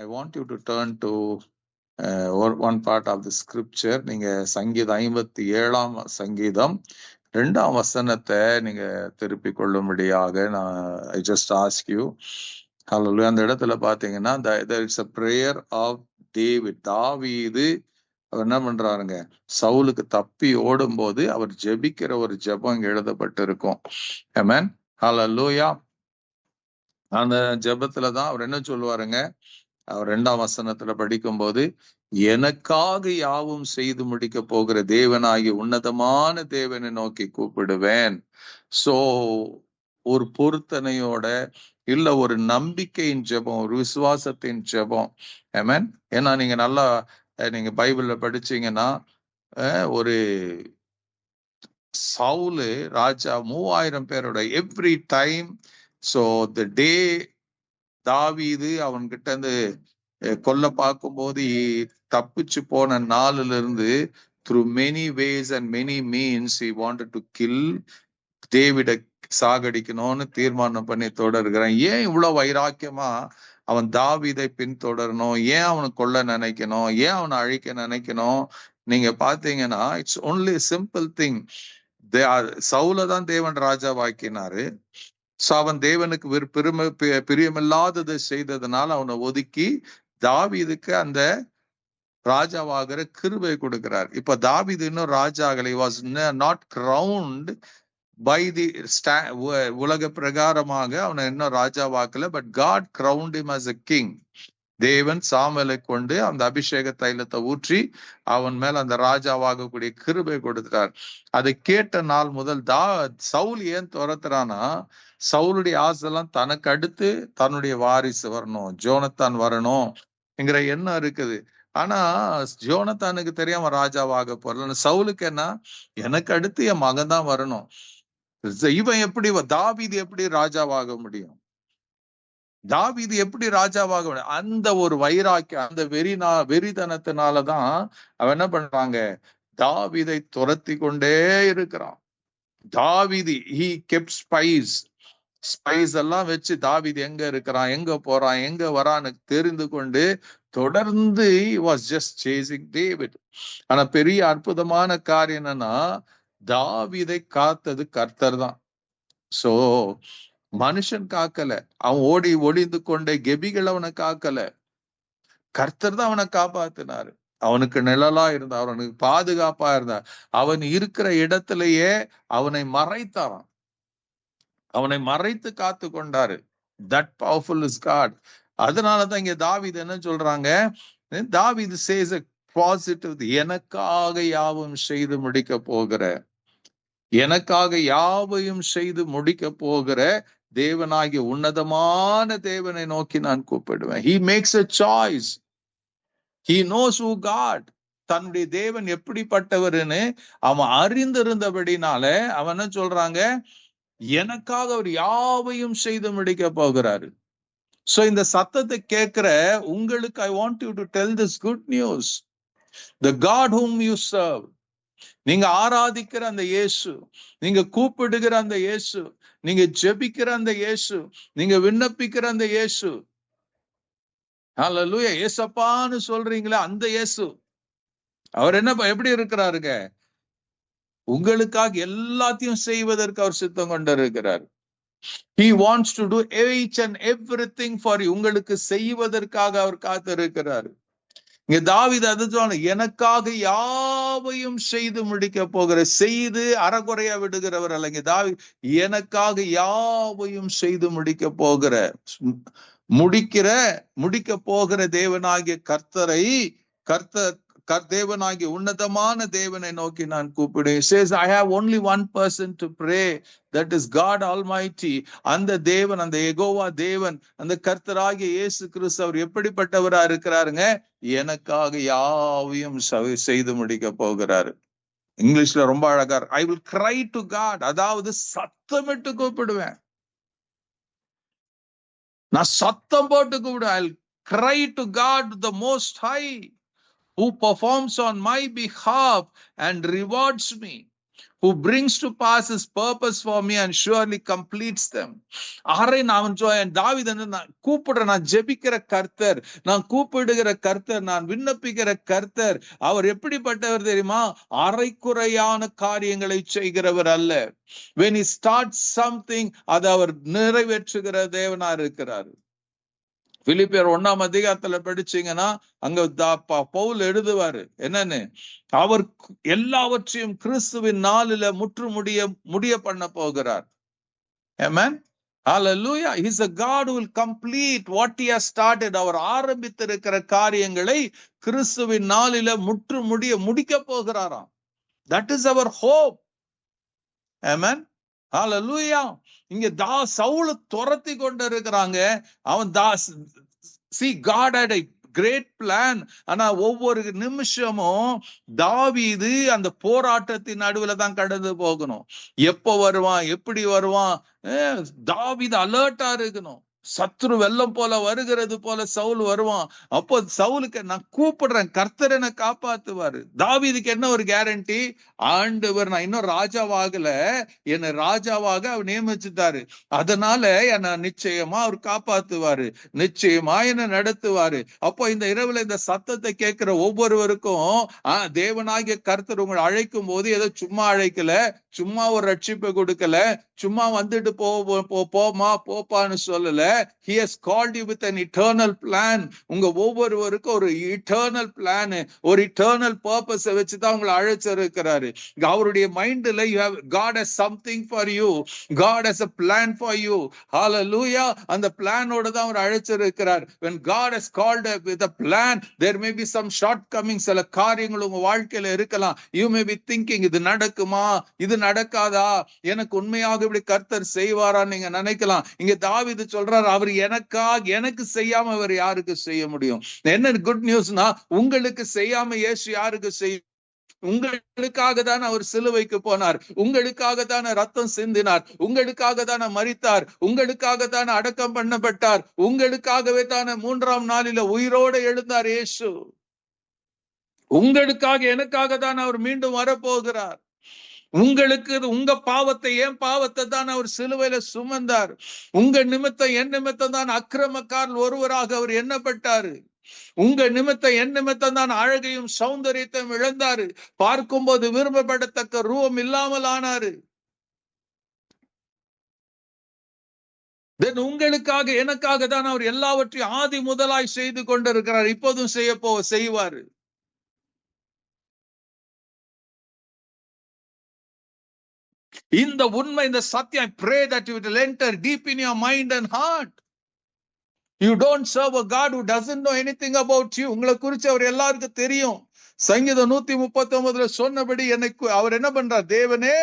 I want you to turn to one part of the scripture. நீங்க சங்கீதம் 57ஆம் சங்கீதம் 2ஆம் வசனத்தை நீங்க திருப்பிக் கொள்ளும்படியாக நான் I just ask you. Hallelujah. அந்த இடத்துல பாத்தீங்கன்னா there is a prayer of David. தாவீது அவர் என்ன பண்றாருங்க, சவுலுக்கு தப்பி ஓடும் போது அவர் ஜெபிக்கிற ஒரு ஜெபம் இங்க எழுதப்பட்டு இருக்கும். ஆமென். ஹல்லேலூயா. அந்த ஜெபத்துலதான் அவர் என்ன சொல்லுவாருங்க, அவர் 2ஆம் வசனத்துல படிக்கும்போது, எனக்காக யாவும் செய்து முடிக்க போகிற தேவனாகி உன்னதமான தேவனை நோக்கி கூப்பிடுவேன். சோ ஒரு பொருத்தனையோட, இல்ல ஒரு நம்பிக்கையின் ஜெபம், ஒரு விசுவாசத்தின் ஜெபம். ஆமென். ஏன்னா நீங்க நல்லா நீங்க பைபிள்ல படிச்சீங்கன்னா, ஒரு சவுலு ராஜா 3000 பேரோட எவ்ரி டைம். சோ த டே தாவீது அவன்கிட்ட இருந்து கொல்ல பார்க்கும்போது தப்பிச்சு போன நாளில இருந்து through many ways and many means he wanted to kill டேவிட சாகடிக்கணும்னு தீர்மானம் பண்ணி தொடர்கிறான். ஏன் இவ்வளவு வைராக்கியமா அவன் தாவீதை பின்தொடரணும்? ஏன் அவனை கொல்ல நினைக்கணும்? ஏன் அவனை அழிக்க நினைக்கணும்? நீங்க பாத்தீங்கன்னா இட்ஸ் ஒன்லி சிம்பிள் திங். சவுல தான் தேவன் ராஜாவாக்கினாரு. சோ அவன் தேவனுக்கு பிரியமில்லாததை செய்ததுனால அவனை ஒதுக்கி தாவீதுக்கு அந்த ராஜாவாகிற கிருபை கொடுக்கிறார். இப்ப தாவீது இன்னும் ராஜாக்களை was not crowned by the உலக பிரகாரமாக அவனை இன்னும் ராஜாவாக்கல. But God crowned him as a king. தேவன் சாமுவேலை கொண்டு அந்த அபிஷேக தைலத்தை ஊற்றி அவன் மேல அந்த ராஜாவாகக்கூடிய கிருபை கொடுத்தார். அதை கேட்ட நாள் முதல் சவுல் ஏன் துரத்துறானா, சவுலுடைய ஆசைலாம் தனக்கு அடுத்து தன்னுடைய வாரிசு வரணும், ஜோனத்தான் வரணும் என்கிற எண்ணம் இருக்குது. ஆனா ஜோனத்தானுக்கு தெரியாம ராஜாவாக போறல. சவுலுக்கு என்ன, எனக்கு அடுத்து என் மகன் தான் வரணும். இவன் எப்படி, தாவீது எப்படி ராஜாவாக முடியும்? தாவீது எப்படி ராஜாவாக முடியும்? அந்த ஒரு வைராக்கியம், அந்த வெறிதனத்தினாலதான் அவன் என்ன பண்றாங்க, தாவீதை துரத்தி கொண்டே இருக்கிறான். தாவீது he kept ஸ்பைஸ் எல்லாம் வச்சு தாவீது எங்க இருக்கிறான், எங்க போறான், எங்க வரான்னு தெரிந்து கொண்டு தொடர்ந்து he was just chasing David. ஆனா பெரிய அற்புதமான காரியம் என்னன்னா, தாவீதை காத்தது கர்த்தர் தான். சோ மனுஷன் காக்கல, அவன் ஒளிந்து கொண்டே கெபிகள் அவனை காக்கல, கர்த்தர் தான் அவனை காப்பாத்தினாரு. அவனுக்கு நிழலா இருந்தார், அவனுக்கு பாதுகாப்பா இருந்தார். அவன் இருக்கிற இடத்திலேயே அவனை மறைத்தாரான், அவனை மறைத்து காத்து கொண்டாரு. That powerful is God. அதனாலதான் இங்க தாவீது என்ன சொல்றாங்க, தாவீது சேஸ் a positive, எனக்காக யாவும் செய்து முடிக்க போகிற, எனக்காக யாவையும் செய்து முடிக்க போகிற தேவனாகிய உன்னதமான தேவனை நோக்கி நான் கூப்பிடுவேன். He makes a choice. He knows who God. தன்னுடைய தேவன் எப்படிப்பட்டவர்னு அவன் அறிந்திருந்தபடினால அவன் என்ன சொல்றாங்க, எனக்காக அவர் யாவையும் செய்து முடிக்க போகிறாரு. சோ இந்த சத்தத்தை கேட்கிற உங்களுக்கு I want you to tell this good news. The God whom you serve, நீங்க ஆராதிக்கிற அந்த இயேசு, நீங்க கூப்பிடுகிற அந்த இயேசு, நீங்க ஜெபிக்கிற அந்த இயேசு, நீங்க விண்ணப்பிக்கிற அந்த இயேசு, ஹல்லேலூயா, இயேசப்பான்னு சொல்றீங்களே அந்த இயேசு, அவர் என்ன எப்படி இருக்கிறாருங்க, உங்களுக்காக எல்லாத்தையும் செய்வதற்கு அவர் சித்தம் கொண்டிருக்கிறார். He wants to do each and everything for you. உங்களுக்கு செய்வதற்காக அவர் காத்திருக்கிறார். இங்க தாவீது அது சொன்ன, எனக்காக யாவையும் செய்து முடிக்க போகிற, செய்து அறகுறையா விடுகிறவர் அல்ல. இங்க தாவீது எனக்காக யாவையும் செய்து முடிக்க போகிற, முடிக்க போகிற தேவனாகிய கர்த்தரை, தேவனாகிய உன்னதமான தேவனை நோக்கி நான் கூப்பிடுவேன். says I have only one person to pray, that is God Almighty. அந்த தேவன், அந்த யெகோவா தேவன், அந்த கர்த்தராகிய இயேசு கிறிஸ்து அவர் எப்படிப்பட்டவரா இருக்கிறாருங்க, எனக்காக யாவையும் செய்து முடிக்க போகிறாரு. இங்கிலீஷ்ல ரொம்ப அழகா, I will cry to God, அதாவது சத்தமிட்டு கூப்பிடுவேன், நான் சத்தம் போட்டு கூப்பிடுவேன். I'll cry to God the Most High, who performs on my behalf and rewards me. who brings to pass his purpose for me and surely completes them. ஆரை நான் தாவீது நான் கூப்பிடுற, நான் ஜெபிக்கிற கர்த்தர், நான் கூப்பிடுகிற கர்த்தர், நான் விண்ணப்பிக்கிற கர்த்தர். அவர் எப்படிப்பட்டவர் தெரியுமா? அரைக்குறையான காரியங்களை செய்கிறவர் அல்ல. when he starts something, அதை அவர் நிறைவேற்றுகிற தேவனா இருக்கிறார். பிலிப்பியர் 1ஆம் அதிகாரத்துல படிச்சீங்கன்னா அங்க பவுல் எழுதுவாரு என்னன்னு, அவர் எல்லாவற்றையும் கிறிஸ்துவின் நாளில முற்று முடிய பண்ண போகிறார். Amen. Hallelujah. He is a God who will complete what he has started. அவர் ஆரம்பித்திருக்கிற காரியங்களை கிறிஸ்துவின் நாளில முற்று முடிக்க போகிறாராம். That is our hope. Amen. Hallelujah. இங்க சவுல் துரத்தி கொண்டு இருக்கிறாங்க. அவன் see, God had a great plan. ஆனா ஒவ்வொரு நிமிஷமும் தாவீது அந்த போராட்டத்தின் நடுவுல தான் கடந்து போகணும். எப்ப வருவான், எப்படி வருவான், தாவீது அலர்ட்டா இருக்கணும். சத்ரு வெள்ளம் போல வருகிறது போல சவுல் வருவான். அப்போ சவுலுக்கு நான் கூப்பிடுறேன், கர்த்தர் என்ன காப்பாத்துவாரு. தாவீதுக்கு என்ன ஒரு கேரண்டி? ஆண்டவர் நான் இன்னும் ராஜாவாகல, என்னை ராஜாவாக அவர் நியமிச்சுட்டாரு, அதனால என்ன நிச்சயமா அவர் காப்பாத்துவாரு, நிச்சயமா என்ன நடத்துவாரு. அப்போ இந்த இரவுல இந்த சத்தத்தை கேட்கிற ஒவ்வொருவருக்கும் தேவனாகிய கர்த்தர் உங்களை அழைக்கும் போது ஏதோ சும்மா அழைக்கல, சும்மா ஒரு ரட்சிப்பை கொடுக்கல, சும்மா வந்துட்டு போமா போப்பான்னு சொல்லல. He has called you with an eternal plan. உங்க ஒவ்வொருவருக்கும் ஒரு eternal plan, ஒரு eternal purpose வச்சுதான் உங்களை அழைச்சிருக்கிறாரு. அவருடைய மைண்ட்ல God has something for you. God has a plan for you. Hallelujah. அந்த பிளானோட தான் அவர் அழைச்சிருக்கிறார். When God has called with a plan, there may be some shortcomings. சில காரியங்கள் உங்க வாழ்க்கையில இருக்கலாம். You may be thinking, இது நடக்குமா, இது நடக்காதா, எனக்கு உண்மையாக இப்படி கர்த்தர் செய்வாரான்னு நீங்க நினைக்கலாம். இங்க தாவீது சொல்றார், அவர் எனக்கு செய்யாம அவர் யாருக்கு செய்ய முடியும்? என்ன குட் நியூஸ்னா, உங்களுக்கு செய்யாம இயேசு யாருக்கு செய்ய? உங்களுக்காக தானே அவர் சிலுவைக்கு போனார், உங்களுக்காக தானே ரத்தம் சிந்தினார், உங்களுக்காக தானே மரித்தார், உங்களுக்காக தானே அடக்கம் பண்ணப்பட்டார், உங்களுக்காகவே தானே 3ஆம் நாளில உயிரோடு எழுந்தார் இயேசு. உங்களுக்காக எனக்காக தான் அவர் மீண்டும் வரப்போகிறார். உங்களுக்கு உங்க பாவத்தை, என் பாவத்தை தான் அவர் சிலுவையில சுமந்தார். உங்க நிமித்தம் என் நிமித்தம் தான் அக்கிரமக்காரர் ஒருவராக அவர் எண்ணப்பட்டாரு. உங்க நிமித்தம் என் நிமித்தம் தான் அழகையும் சௌந்தரியத்தையும் இழந்தாரு. பார்க்கும்போது விரும்பப்படத்தக்க ரூபம் இல்லாமல் ஆனாரு. உங்களுக்காக எனக்காக தான் அவர் எல்லாவற்றையும் ஆதி முதலாய் செய்து கொண்டிருக்கிறார். இப்போதும் செய்வாரு. இந்த உண்மை, இந்த சத்தியம், I pray that you will enter deep in your mind and heart. You don't serve a God who doesn't know anything about you. உங்களை குறித்து அவர் எல்லாருக்கும் தெரியும். சங்கீதம் 139 சொன்னபடி அவர் என்ன பண்றார்? தேவனே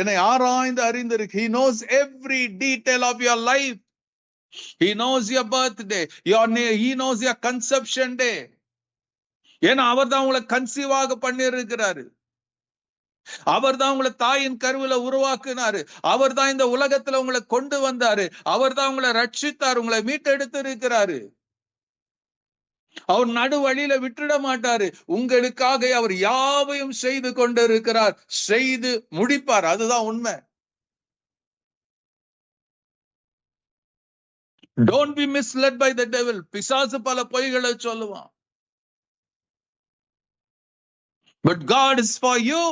என்னை ஆராய்ந்து அறிந்திருக்கு. He knows every detail of your life. He knows your birthday, he knows your conception day. ஏன்னா அவர் தான் உங்களை கன்சீவ் ஆக பண்ணி இருக்கிறாரு. அவர் தான் உங்களை தாயின் கருவில உருவாக்குனாரு. அவர் தான் இந்த உலகத்துல உங்களை கொண்டு வந்தாரு. அவர் தான் உங்களை ரட்சித்தார், உங்களை மீட்டெடுத்து இருக்கிறாரு. அவர் நடு வழியில விட்டுட மாட்டாரு. உங்களுக்காக அவர் யாவையும் செய்து கொண்டிருக்கிறார், செய்து முடிப்பார். அதுதான் உண்மை. Don't be misled by the devil. பிசாசு பல பொய்களை சொல்லுவான். But God is for you.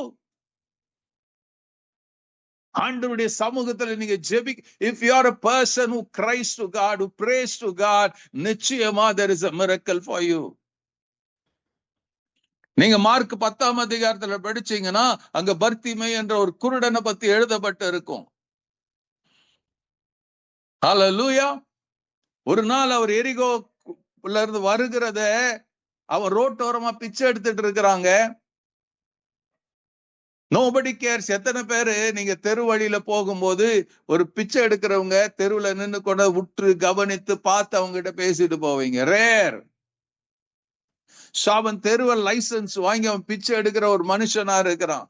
ஆண்டவருடைய சமூகத்துல நீங்க ஜெபிக்க, if you are a person who cries to God, who prays to God, நிச்சயமா there is a miracle for you. நீங்க மார்க் 10ஆம் அதிகாரத்துல படிச்சீங்கன்னா அங்க பர்த்திமை என்ற ஒரு குருடனை பத்தி எழுதப்பட்டு இருக்கும். ஹல்லேலூயா. ஒரு நாள் அவர் எரிகோல இருந்து வருகிறத அவர் ரோட்டோரமா பிச்சை எடுத்துட்டு இருக்கிறாங்க. Nobody CARES. எத்தனை பேரு நீங்க தெரு வழியில போகும்போது ஒரு பிச்சை எடுக்கிறவங்க தெருவுல நின்று கொண்டு உற்று கவனித்து பார்த்து அவங்க கிட்ட பேசிட்டு போவீங்க? ரேர். அவன் தெருவல் லைசன்ஸ் வாங்கி அவன் பிச்சை எடுக்கிற ஒரு மனுஷனா இருக்கிறான்.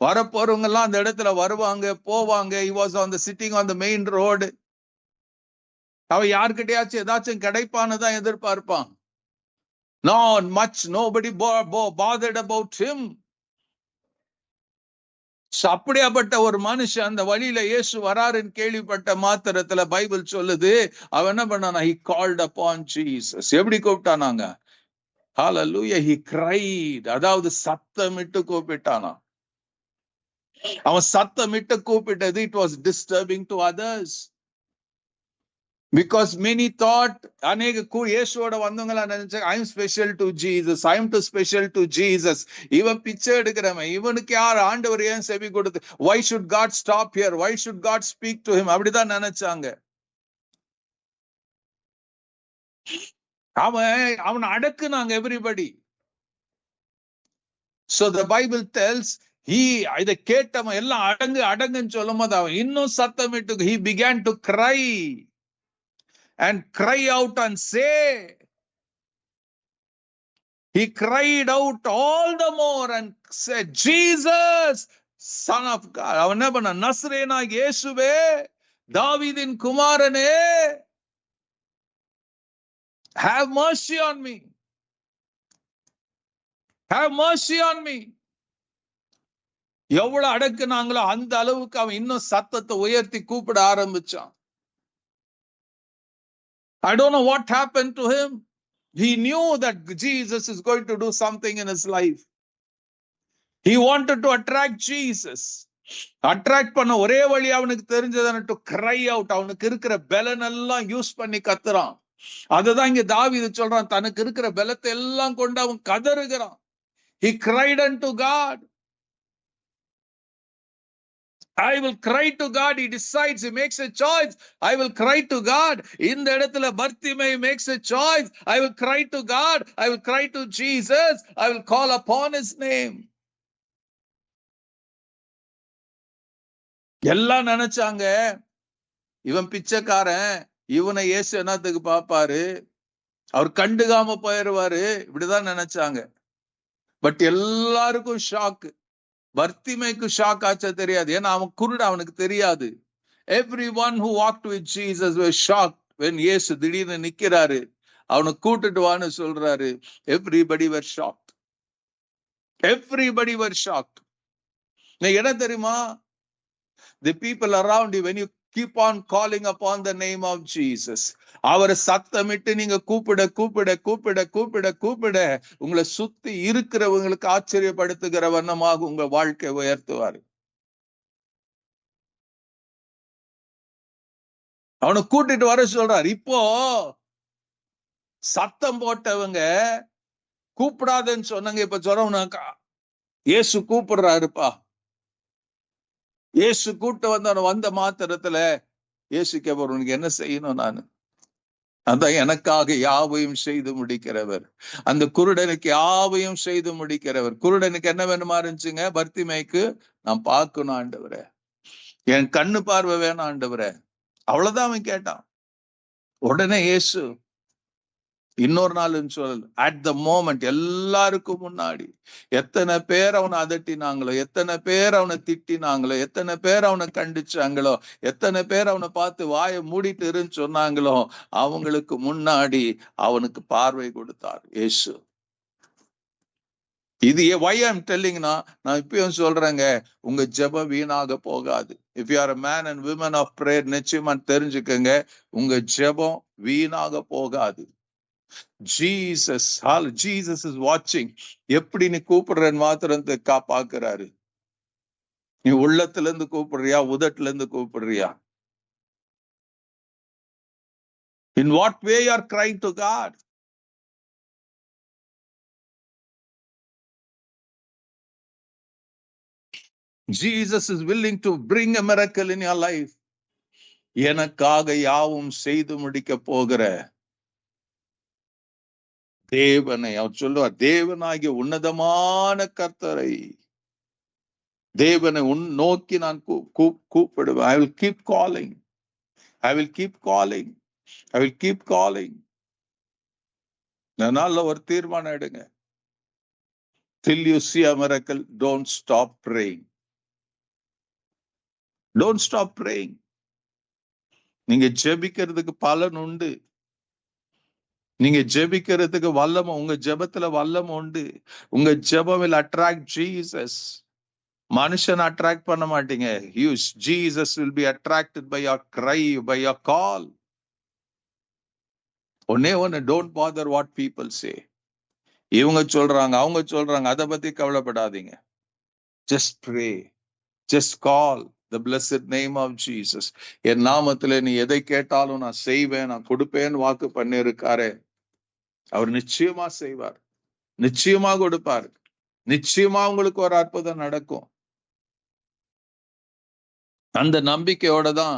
வரப்போறவங்க எல்லாம் அந்த இடத்துல வருவாங்க போவாங்க. he was on the sitting on the main road. அவன் யாருக்கிட்டையாச்சும் ஏதாச்சும் கிடைப்பானதான் எதிர்பார்ப்பான். Not much. Nobody bothered about him. அப்படியாப்பட்ட ஒரு மனுஷன் அந்த வழியில இயேசு வராருன்னு கேள்விப்பட்ட மாத்திரத்துல பைபிள் சொல்லுது, அவன் என்ன பண்ணானா, he called upon Jesus. எப்படி கூப்பிட்டானாங்க? Hallelujah, he cried. அதாவது சத்தமிட்டு கூப்பிட்டானா. அவன் சத்தமிட்டு கூப்பிட்டது, it was disturbing to others. Because many thought, அநேக இயேசுவோட வந்தவங்களா நினைச்சாங்க, I am special to Jesus, I am too special to Jesus. இவன் பிச்சை எடுக்கிறவன், இவனுக்கு யார் ஆண்டவர் ஏன் செவி கொடுத்து, why should God stop here, why should God speak to him, அப்படிதான் நினைச்சாங்க. அவன் அடக்குனாங்க everybody. So the Bible tells, இதை கேட்டவன் எல்லாம் அடங்குன்னு சொல்லும் போது அவன் இன்னும் சத்தமிட்டு, he began to cry and cry out and say, he cried out all the more and said, Jesus, son of God. அவன் என்ன பண்ண, நசரேனா இயேசுவே, தாவீதின் குமாரனே, have mercy on me, have mercy on me. எவ்வளவு அடக்குனாங்களோ அந்த அளவுக்கு அவன் இன்னும் சத்தத்தை உயர்த்தி கூப்பிட ஆரம்பிச்சான். I don't know what happened to him. He knew that Jesus is going to do something in his life. He wanted to attract Jesus. Attract பண்ண ஒரே வழி அவனுக்கு தெரிஞ்சதான டு cry out. அவனுக்கு இருக்கிற பலன் எல்லாம் யூஸ் பண்ணி கத்துறான். அதுதான் இங்க தாவீது சொல்றான், தனக்கு இருக்கிற பலத்தை எல்லாம் கொண்டு அவன் கதறுகிறான். He cried unto God. I will cry to God. He decides, he makes a choice. I will cry to God. இந்த இடத்துல பர்த்திமை makes a choice. I will cry to God. I will cry to Jesus. I will call upon his name. எல்லாம் நினைச்சாங்க, இவன் பிச்சைக்காரன், இவனை இயேசு என்னத்துக்கு பாப்பாரு, அவர் கண்டுகாம போயிருவாரு, இப்படிதான் நினைச்சாங்க. பட் எல்லாருக்கும் ஷாக். பர்த்திமைக்கு ஷாக் ஆச்சா தெரியாது, ஏன்னா அவன் குருட, அவனுக்கு தெரியாது. Everyone who walked with Jesus was shocked when இயேசு திடீர்னு நிக்கிறாரு, அவனை கூட்டிட்டு வான்னு சொல்றாரு. Everybody were shocked. Everybody were shocked. என்ன தெரியுமா, the people around you, when you keep on calling upon the name of Jesus, அவரை சத்தமிட்டு நீங்க கூப்பிட கூப்பிட கூப்பிட கூப்பிட கூப்பிட உங்களை சுத்தி இருக்கிறவங்களுக்கு ஆச்சரியப்படுத்துகிற வண்ணமாக உங்க வாழ்க்கை உயர்த்துவாரு. அவனை கூட்டிட்டு வர சொல்றாரு. இப்போ சத்தம் போட்டவங்க கூப்பிடாதன்னு சொன்னாங்க, இப்ப சொல்றவனாக்கா இயேசு கூப்பிடுறாருப்பா. இயேசு கூப்பிட்டு வந்த மாத்திரத்துல இயேசு கேட்பார், உனக்கு என்ன செய்யணும் நானு, அதான் எனக்காக யாவையும் செய்து முடிக்கிறவர். அந்த குருடனுக்கு யாவையும் செய்து முடிக்கிறவர். குருடனுக்கு என்ன வேணுமா இருந்துச்சுங்க, பர்த்திமைக்கு, நான் பார்க்கணும் ஆண்டவரே, என் கண்ணு பார்வை வேணும் ஆண்டவரே, அவ்வளவுதான் அவன் கேட்டான். உடனே இயேசு இன்னொரு நாள் சொல்லல, அட் த மோமெண்ட், எல்லாருக்கும் முன்னாடி எத்தனை பேர் அவனை அதட்டினாங்களோ, எத்தனை பேர் அவனை திட்டினாங்களோ, எத்தனை பேர் அவனை கண்டிச்சாங்களோ, எத்தனை பேர் அவனை பார்த்து வாயை மூடிட்டு இருன்னு சொன்னாங்களோ, அவங்களுக்கு முன்னாடி அவனுக்கு பார்வை கொடுத்தார் இயேசு. இது why I'm telling நான் இப்பயும் சொல்றேங்க, உங்க ஜெபம் வீணாக போகாது. If you are a man and women of prayer, நிச்சயமா தெரிஞ்சுக்கங்க, உங்க ஜெபம் வீணாக போகாது. Jesus is watching. எப்படி நீ கூப்பிடுறன்னு மாத்திரம் பாக்குறாரு. நீ உள்ளத்துல இருந்து கூப்பிடுறியா, உதட்டுல இருந்து கூப்பிடுறியா? In what way you are crying to God? Jesus is willing to bring a miracle in your life. எனக்காக யாவும் செய்து முடிக்க போகிற தேவனை அவர் சொல்லுவார், தேவனாகிய உன்னதமான கர்த்தரை, தேவனை நோக்கி நான் கூப்பிடுவேன். I will keep calling. I will keep calling. I will keep calling. நல்ல ஒரு தீர்மானம் எடுங்க. Till you see a miracle, don't stop praying. Don't stop praying. நீங்க ஜெபிக்கிறதுக்கு பலன் உண்டு. நீங்க ஜெபிக்கிறதுக்கு வல்லமை, உங்க ஜெபத்துல வல்லமை உண்டு. உங்க ஜெபம் will attract Jesus. மனுஷன் அட்ராக்ட் பண்ண மாட்டீங்க. Jesus will be attracted by your cry, by your call. ஒன்னே ஒன்னு, don't bother what people say. இவங்க சொல்றாங்க, அவங்க சொல்றாங்க, அதை பத்தி கவலைப்படாதீங்க. Just pray, just call the blessed name of Jesus. என் நாமத்துல நீ எதை கேட்டாலும் நான் செய்வேன், நான் கொடுப்பேன் வாக்கு பண்ணிருக்காரே, அவர் நிச்சயமா செய்வார், நிச்சயமா கொடுப்பார், நிச்சயமா உங்களுக்கு ஒரு அற்புதம் நடக்கும். அந்த நம்பிக்கையோட தான்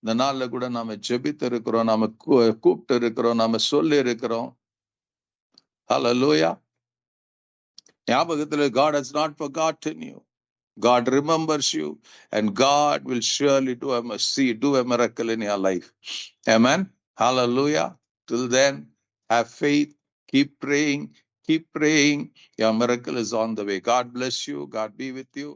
இந்த நாள்ல கூட நாம ஜெபித்து இருக்கிறோம், நாம கூப்பிட்டு இருக்கிறோம், நாம சொல்லி இருக்கிறோம். ஹல்லேலூயா. ஞாபகத்துல, God has not forgotten you. God remembers you, and God will surely do a miracle in your life. Amen. Hallelujah. Till then, have faith, keep praying, keep praying. Your miracle is on the way. God bless you. God be with you.